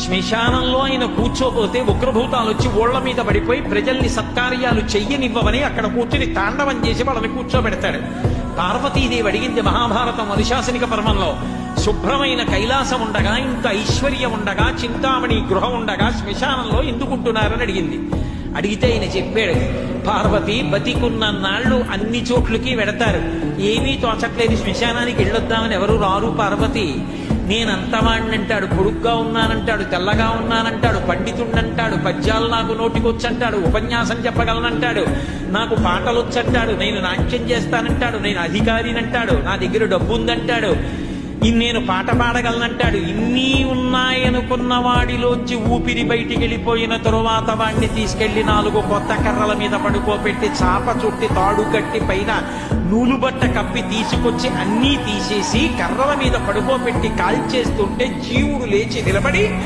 శ్మశానంలో ఆయన కూర్చోపోతే ఉగ్రభూతాలు వచ్చి ఓళ్ల మీద పడిపోయి ప్రజల్ని సత్కార్యాలు చెయ్యనివ్వమని అక్కడ కూర్చుని తాండవం చేసి వాళ్ళని కూర్చోబెడతాడు. పార్వతీదేవి అడిగింది మహాభారతం అనుశాసనిక పర్వంలో, శుభ్రమైన కైలాసం ఉండగా, ఇంత ఐశ్వర్యం ఉండగా, చింతామణి గృహం ఉండగా శ్మశానంలో ఎందుకుంటున్నారని అడిగింది. అడిగితే ఆయన చెప్పాడు, పార్వతి బతికున్న నాళ్ళు అన్ని చోట్లకి వెడతారు, ఏమీ తోచట్లేదు, శ్మశానానికి వెళ్ళొద్దామని ఎవరు రారు పార్వతి. నేనంతవాణ్ణంటాడు, పొడుగ్గా ఉన్నానంటాడు, తెల్లగా ఉన్నానంటాడు, పండితుండంటాడు, పద్యాలు నాకు నోటికొచ్చంటాడు, ఉపన్యాసం చెప్పగలనంటాడు, నాకు పాటలు వచ్చంటాడు, నేను నాట్యం చేస్తానంటాడు, నేను అధికారినంటాడు, నా దగ్గర డబ్బు ఉందంటాడు, నేను పాట పాడగలనంటాడు. ఇన్ని ఉన్నాయనుకున్న వాడిలోంచి ఊపిరి బయటికి వెళ్ళిపోయిన తరువాత వాడిని తీసుకెళ్లి 4 కొత్త కర్రల మీద పడుకోబెట్టి చాప చుట్టి తాడు కట్టి పైన నూలుబట్ట కప్పి తీసుకొచ్చి అన్నీ తీసేసి కర్రల మీద పడుకోబెట్టి కాల్చేస్తుంటే జీవుడు లేచి నిలబడి